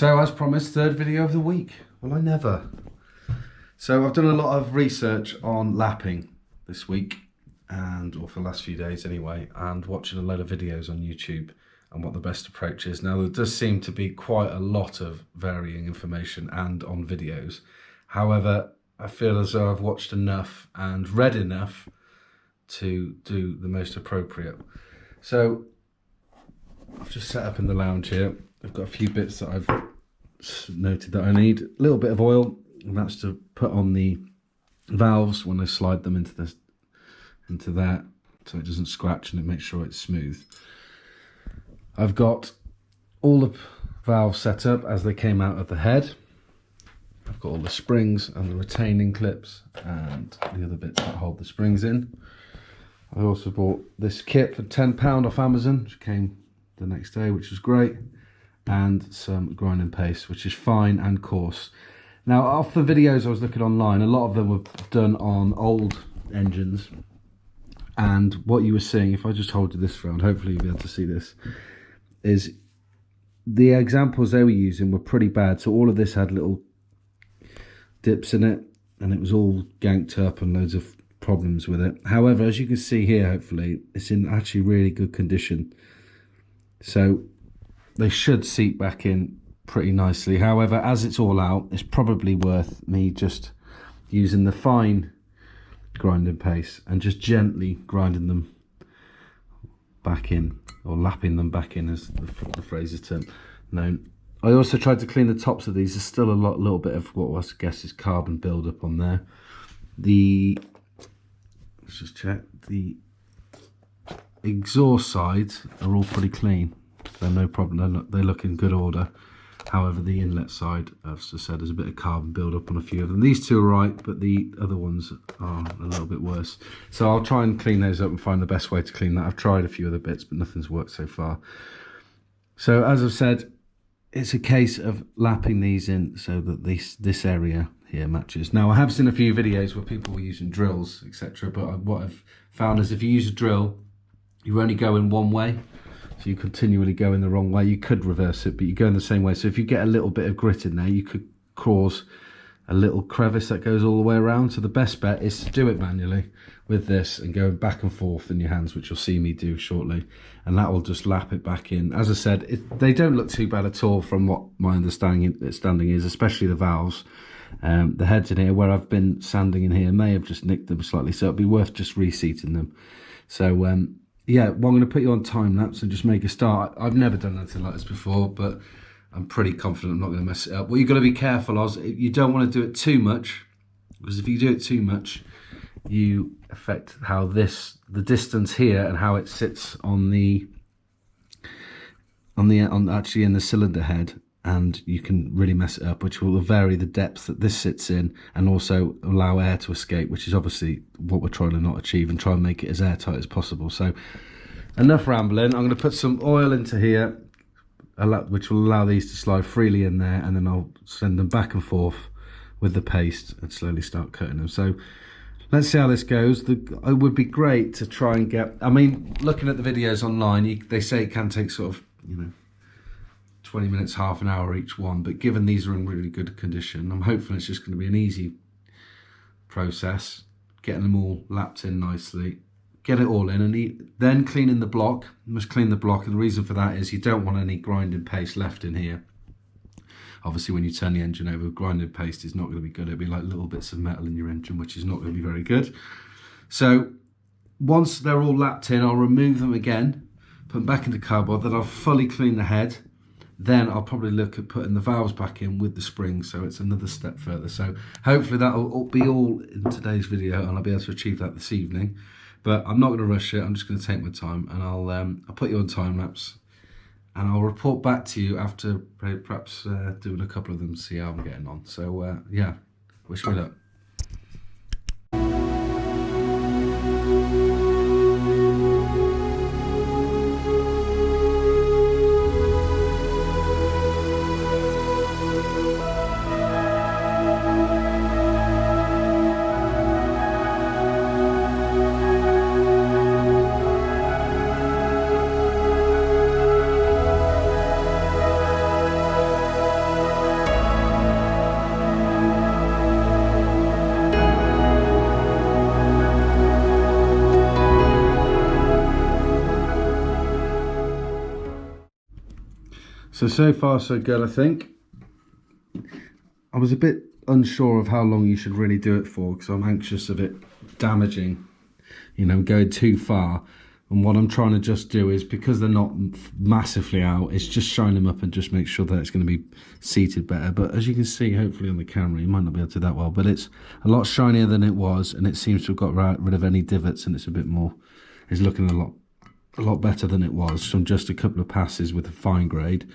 So as promised, third video of the week. Well, I never. So I've done a lot of research on lapping this week, or for the last few days anyway, and watching a load of videos on YouTube and what the best approach is. Now there does seem to be quite a lot of varying information and on videos. However, I feel as though I've watched enough and read enough to do the most appropriate. So I've just set up in the lounge here. I've got a few bits that I've noted that I need. A little bit of oil, and that's to put on the valves when I slide them into that, so it doesn't scratch and it makes sure it's smooth. I've got all the valves set up as they came out of the head. I've got all the springs and the retaining clips and the other bits that hold the springs in. I also bought this kit for £10 off Amazon, which came the next day, which was great, and some grinding paste, which is fine and coarse. Now, off the videos I was looking online, a lot of them were done on old engines, and what you were seeing, if I just hold you this round, hopefully you'll be able to see this, is the examples they were using were pretty bad. So all of this had little dips in it, and it was all ganked up and loads of problems with it. However, as you can see here, hopefully it's in actually really good condition, so they should seat back in pretty nicely. However, as it's all out, it's probably worth me just using the fine grinding paste and just gently grinding them back in, or lapping them back in, as the phrase is known. I also tried to clean the tops of these. There's still a little bit of what I guess is carbon buildup on there. Let's just check. The exhaust sides are all pretty clean. They're no problem. They look in good order. However, the inlet side, as I said, there's a bit of carbon buildup on a few of them. These two are right, but the other ones are a little bit worse. So I'll try and clean those up and find the best way to clean that. I've tried a few other bits, but nothing's worked so far. So as I've said, it's a case of lapping these in so that this area here matches. Now, I have seen a few videos where people were using drills, etc. But what I've found is if you use a drill, you only go in one way. So you continually go in the wrong way. You could reverse it, but you go in the same way. So if you get a little bit of grit in there, you could cause a little crevice that goes all the way around. So the best bet is to do it manually with this and going back and forth in your hands, which you'll see me do shortly. And that will just lap it back in. As I said, they don't look too bad at all from what my understanding is, especially the valves. The heads in here, where I've been sanding in here, may have just nicked them slightly. So it'd be worth just reseating them. So, yeah, well, I'm going to put you on time lapse and just make a start. I've never done anything like this before, but I'm pretty confident I'm not going to mess it up. What you've got to be careful of is you don't want to do it too much, because if you do it too much, you affect how the distance here and how it sits actually in the cylinder head, and you can really mess it up, which will vary the depth that this sits in and also allow air to escape, which is obviously what we're trying to not achieve, and try and make it as airtight as possible. So enough rambling. I'm going to put some oil into here, which will allow these to slide freely in there, and then I'll send them back and forth with the paste and slowly start cutting them. So let's see how this goes. It would be great to try and get, I mean, looking at the videos online, they say it can take sort of, 20 minutes, half an hour each one, but given these are in really good condition, I'm hoping it's just going to be an easy process, getting them all lapped in nicely, get it all in, and then cleaning the block. You must clean the block, and the reason for that is you don't want any grinding paste left in here. Obviously, when you turn the engine over, grinding paste is not going to be good. It'll be like little bits of metal in your engine, which is not going to be very good. So once they're all lapped in, I'll remove them again, put them back into cardboard, then I'll fully clean the head. Then I'll probably look at putting the valves back in with the springs, so it's another step further. So hopefully that will be all in today's video, and I'll be able to achieve that this evening. But I'm not going to rush it. I'm just going to take my time, and I'll put you on time lapse, and I'll report back to you after perhaps doing a couple of them to see how I'm getting on. So yeah, wish me luck. So far so good, I think. I was a bit unsure of how long you should really do it for, because I'm anxious of it damaging, you know, going too far. And what I'm trying to just do is, because they're not massively out, it's just shine them up and just make sure that it's going to be seated better. But as you can see, hopefully on the camera, you might not be able to do that well, but it's a lot shinier than it was, and it seems to have got rid of any divots, and it's a bit more, it's looking a lot better than it was from just a couple of passes with a fine grade.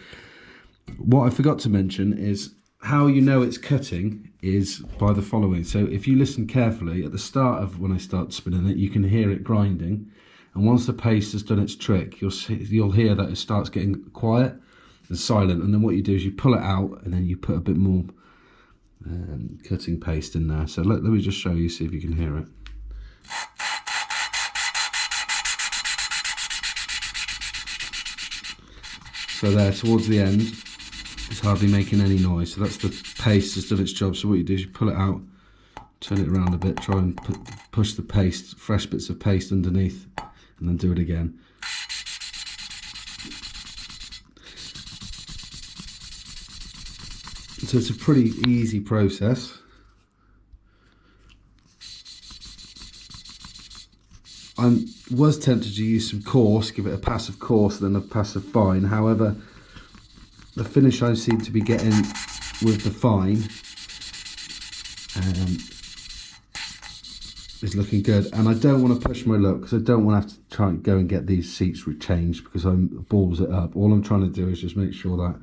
What I forgot to mention is how you know it's cutting is by the following. So if you listen carefully, at the start of when I start spinning it, you can hear it grinding. And once the paste has done its trick, you'll hear that it starts getting quiet and silent. And then what you do is you pull it out, and then you put a bit more cutting paste in there. So let me just show you, see if you can hear it. So there, towards the end, it's hardly making any noise. So that's the paste has done its job. So what you do is you pull it out, turn it around a bit, try and push the paste, fresh bits of paste underneath, and then do it again. So it's a pretty easy process. I was tempted to use some coarse, give it a pass of coarse and then a pass of fine. However, the finish I seem to be getting with the fine is looking good. And I don't want to push my luck, because I don't want to have to try and go and get these seats changed, because I'm balls it up. All I'm trying to do is just make sure that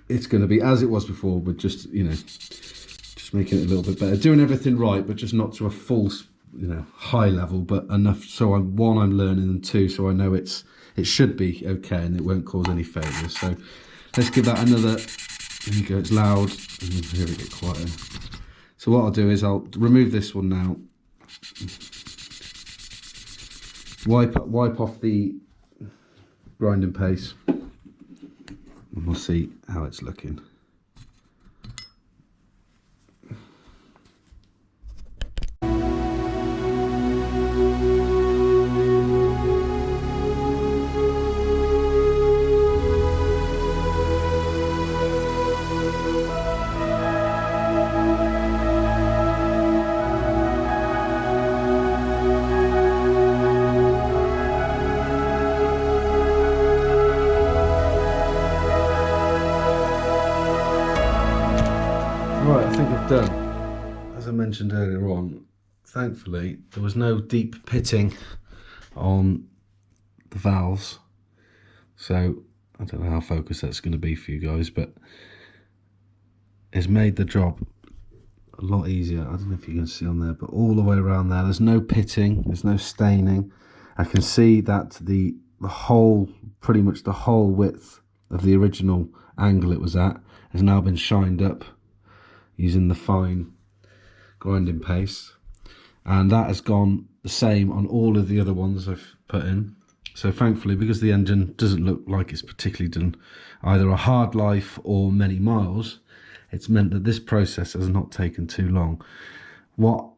it's going to be as it was before, but just, you know, just making it a little bit better, doing everything right, but just not to a full, you know, high level, but enough so I'm learning, and two, so I know it should be okay and it won't cause any failures. So let's give that another. There you go, it's loud, and you hear it get quieter. So what I'll do is I'll remove this one now, wipe off the grinding paste, and we'll see how it's looking. Right, I think I've done. As I mentioned earlier on, thankfully there was no deep pitting on the valves, so I don't know how focused that's going to be for you guys, but it's made the job a lot easier. I don't know if you can see on there, but all the way around there, there's no pitting, there's no staining. I can see that the whole, pretty much the whole width of the original angle it was at has now been shined up using the fine grinding paste, and that has gone the same on all of the other ones I've put in. So thankfully, because the engine doesn't look like it's particularly done either a hard life or many miles, it's meant that this process has not taken too long. What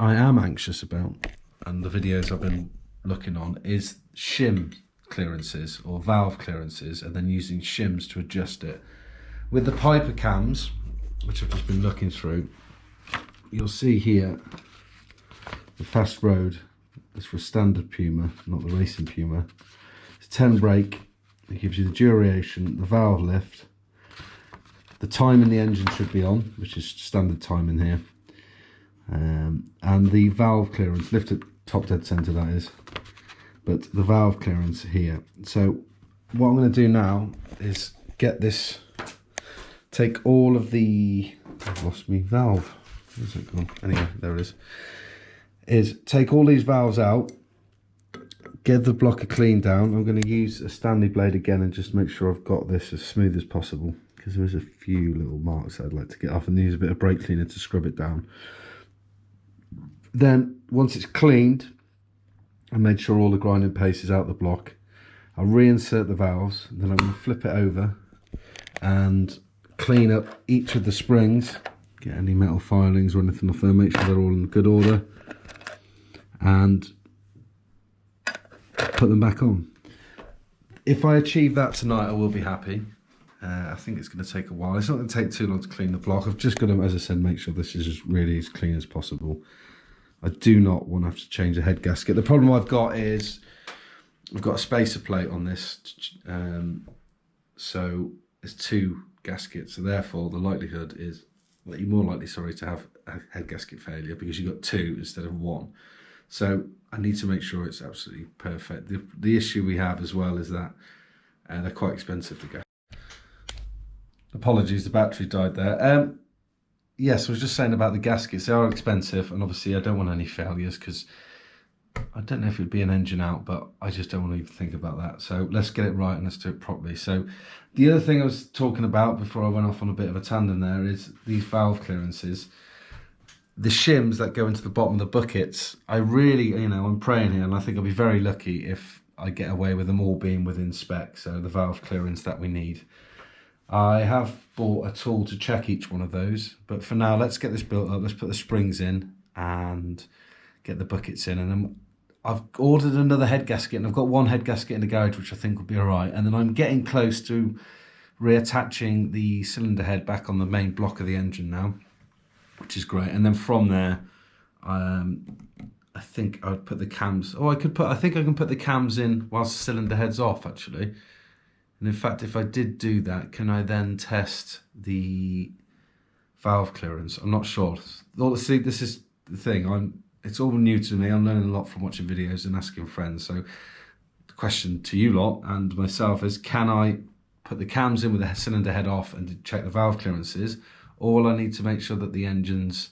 I am anxious about, and the videos I've been looking on, is shim clearances or valve clearances, and then using shims to adjust it. With the Piper cams, which I've just been looking through, you'll see here the fast road is for a standard Puma, not the racing Puma. It's 10 brake, it gives you the duration, the valve lift, the time in the engine should be on, which is standard time in here, and the valve clearance, lift at top dead centre that is, but the valve clearance here. So what I'm going to do now is get this, take all of the, I've lost me valve, where's it gone? Anyway, there it is take all these valves out, get the blocker clean down. I'm going to use a Stanley blade again and just make sure I've got this as smooth as possible, because there is a few little marks I'd like to get off, and use a bit of brake cleaner to scrub it down. Then once it's cleaned and made sure all the grinding paste is out the block, I'll reinsert the valves, and then I'm going to flip it over and clean up each of the springs, get any metal filings or anything off there, make sure they're all in good order, and put them back on. if I achieve that tonight, I will be happy. I think it's going to take a while. It's not going to take too long to clean the block. I've just got to, as I said, make sure this is as really as clean as possible. I do not want to have to change the head gasket. The problem I've got is I've got a spacer plate on this, so there's 2 gaskets. So therefore, the likelihood is that you're more likely, to have a head gasket failure because you've got 2 instead of 1. So I need to make sure it's absolutely perfect. The issue we have as well is that they're quite expensive to get. Apologies, the battery died there. Yes, I was just saying about the gaskets. They are expensive, and obviously I don't want any failures because I don't know if it'd be an engine out, but I just don't want to even think about that. So let's get it right and let's do it properly. So the other thing I was talking about before I went off on a bit of a tangent there is these valve clearances. The shims that go into the bottom of the buckets, I really, I'm praying here, and I think I'll be very lucky if I get away with them all being within spec, so the valve clearance that we need. I have bought a tool to check each one of those, but for now, let's get this built up. Let's put the springs in and get the buckets in, and then I've ordered another head gasket, and I've got 1 head gasket in the garage, which I think will be all right, and then I'm getting close to reattaching the cylinder head back on the main block of the engine now, which is great. And then from there, I think I would put the cams. I think I can put the cams in whilst the cylinder head's off, actually. And in fact, if I did do that, can I then test the valve clearance? I'm not sure. See, this is the thing. It's all new to me. I'm learning a lot from watching videos and asking friends. So the question to you lot and myself is, can I put the cams in with the cylinder head off and check the valve clearances? Or will I need to make sure that the engine's,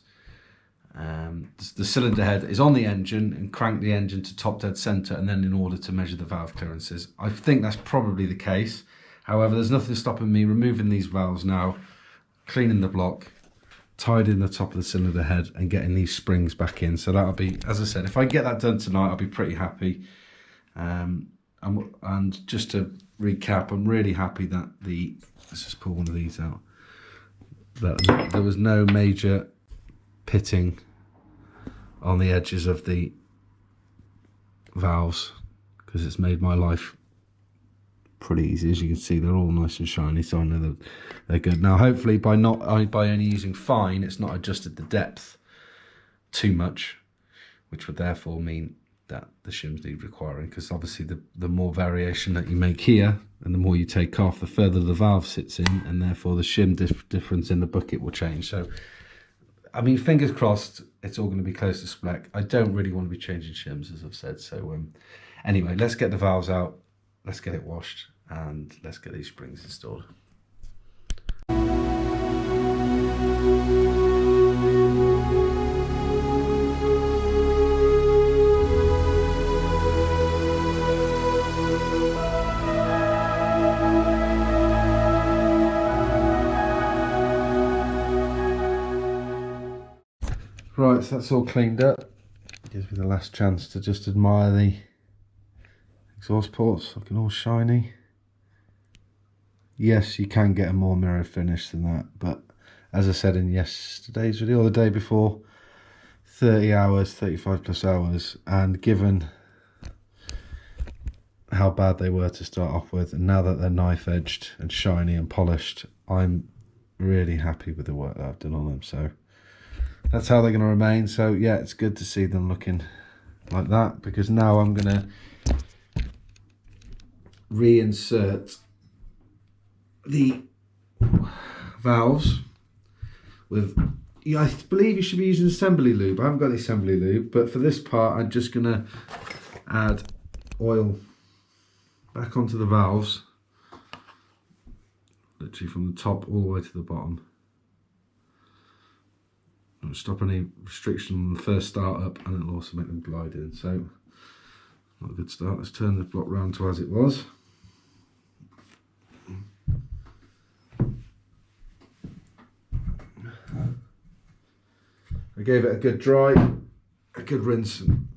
the cylinder head is on the engine and crank the engine to top dead center, and then in order to measure the valve clearances? I think that's probably the case. However, there's nothing stopping me removing these valves now, cleaning the block, tidying the top of the cylinder head and getting these springs back in. So that'll be, as I said, if I get that done tonight, I'll be pretty happy. And just to recap, I'm really happy that let's just pull one of these out, that there was no major pitting on the edges of the valves, because it's made my life pretty easy. As you can see, they're all nice and shiny, so I know that they're good. Now hopefully by only using fine, it's not adjusted the depth too much, which would therefore mean that the shims need requiring, because obviously the more variation that you make here and the more you take off, the further the valve sits in, and therefore the shim difference in the bucket will change. So I mean, fingers crossed, it's all going to be close to spec. I don't really want to be changing shims, as I've said. So anyway, let's get the valves out, let's get it washed, and let's get these springs installed. Right, so that's all cleaned up. Gives me the last chance to just admire the exhaust ports, looking all shiny. Yes, you can get a more mirror finish than that, but as I said in yesterday's video, or the day before, 30 hours, 35 plus hours, and given how bad they were to start off with, and now that they're knife edged and shiny and polished, I'm really happy with the work that I've done on them. So that's how they're going to remain. So yeah, it's good to see them looking like that, because now I'm going to reinsert the valves with, I believe you should be using assembly lube. I haven't got the assembly lube, but for this part I'm just going to add oil back onto the valves, literally from the top all the way to the bottom. It'll stop any restriction on the first start up, and it'll also make them glide in. So not a good start. Let's turn the block round to as it was. I gave it a good dry, a good rinse, and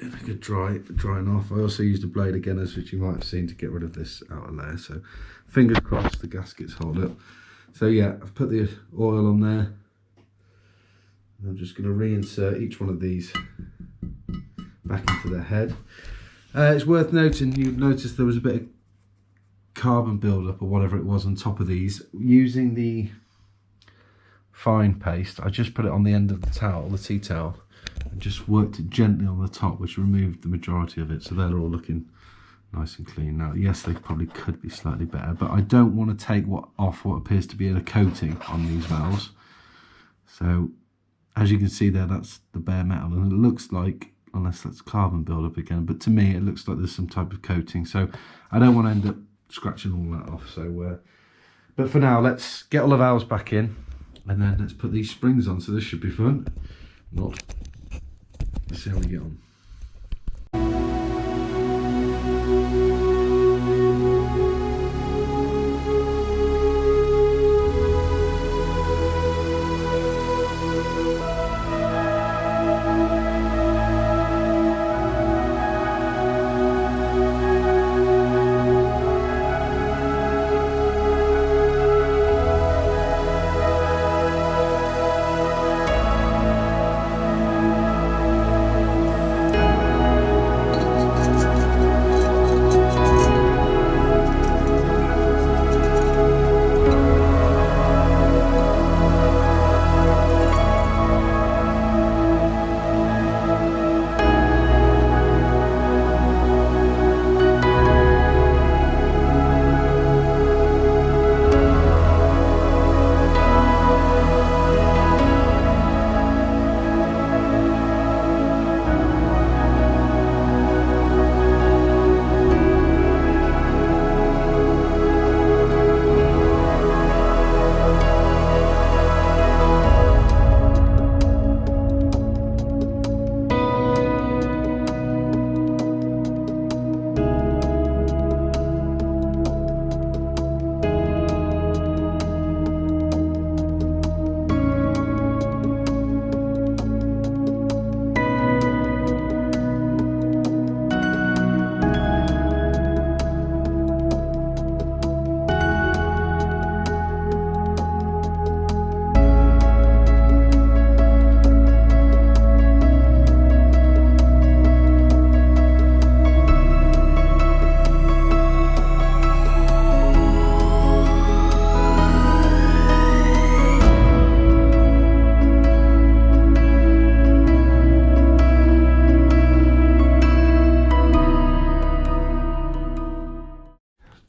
a good drying off. I also used a blade again, as which you might have seen, to get rid of this outer layer. So fingers crossed the gaskets hold up. So yeah, I've put the oil on there. And I'm just going to reinsert each one of these back into their head. It's worth noting, you noticed there was a bit of carbon buildup or whatever it was on top of these. Using the fine paste, I just put it on the end of the towel, the tea towel, and just worked it gently on the top, which removed the majority of it, so they're all looking nice and clean. Now, yes, they probably could be slightly better, but I don't want to take off what appears to be a coating on these valves. So, as you can see there, that's the bare metal, and it looks like, unless that's carbon buildup again, but to me it looks like there's some type of coating, so I don't want to end up scratching all that off. So but for now, let's get all the valves back in, and then let's put these springs on. So this should be fun. Not. Let's see how we get on.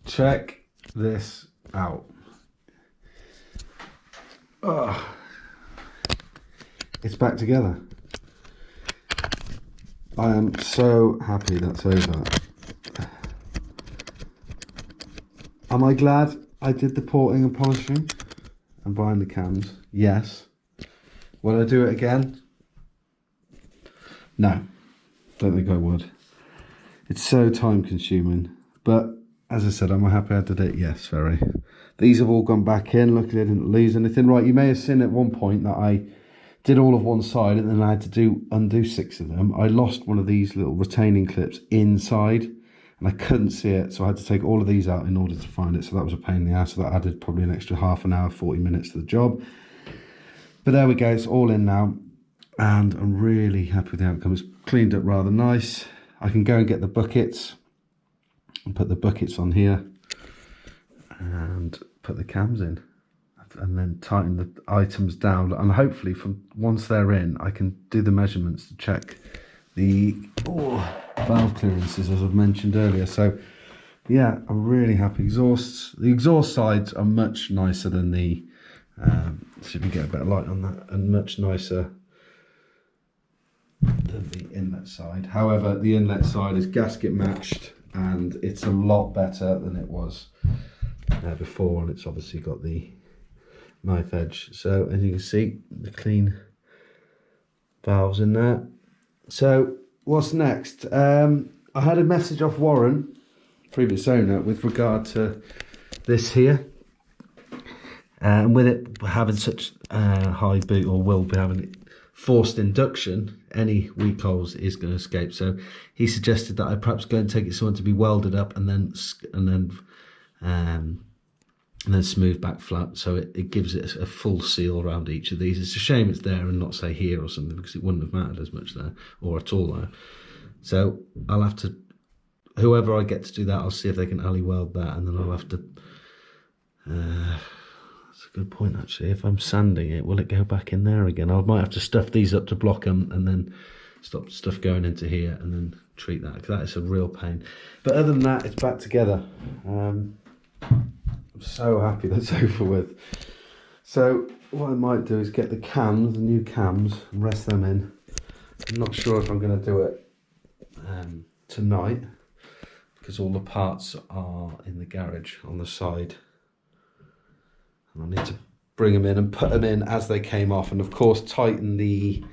Check this out. Oh, it's back together. I am so happy that's over. Am I glad I did the porting and polishing and buying the cams? Yes. Will I do it again? No, don't think I would. It's so time consuming, but as I said, am I happy I did it? Yes, very. These have all gone back in. Luckily I didn't lose anything. Right, you may have seen at one point that I did all of one side and then I had to undo 6 of them. I lost one of these little retaining clips inside and I couldn't see it, so I had to take all of these out in order to find it. So that was a pain in the ass. So that added probably an extra half an hour, 40 minutes to the job. But there we go, it's all in now and I'm really happy with the outcome. It's cleaned up rather nice. I can go and get the buckets and put the buckets on here and put the cams in and then tighten the items down, and hopefully from once they're in I can do the measurements to check the valve clearances as I've mentioned earlier. So yeah, I'm really happy. The exhaust sides are much nicer than the see if we get a better light on that, and much nicer than the inlet side. However, the inlet side is gasket matched and it's a lot better than it was before, and it's obviously got the knife edge. So as you can see, the clean valves in there. So what's next? I had a message off Warren, previous owner, with regard to this here, and with it having such high boot, or will be having forced induction, any weak holes is going to escape. So he suggested that I perhaps go and take it somewhere to be welded up and then smooth back flat, so it gives it a full seal around each of these. It's a shame it's there and not say here or something, because it wouldn't have mattered as much there or at all there. So I'll have to whoever I get to do that, I'll see if they can alley weld that, and then I'll have to... that's a good point, actually. If I'm sanding it, will it go back in there again? I might have to stuff these up to block them, and then stop stuff going into here, and then treat that, because that is a real pain. But other than that, it's back together. I'm so happy that's over with. So what I might do is get the cams, the new cams, and rest them in. I'm not sure if I'm going to do it tonight, because all the parts are in the garage on the side, and I need to bring them in and put them in as they came off, and of course tighten the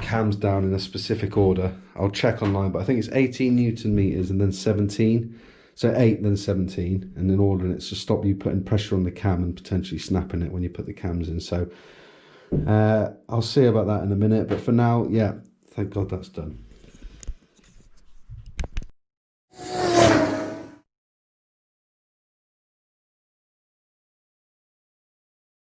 cams down in a specific order. I'll check online, but I think it's 18 Newton meters and then 17, so 8 then 17, and in order, and it's to stop you putting pressure on the cam and potentially snapping it when you put the cams in. So I'll see about that in a minute, but for now, yeah, thank God that's done.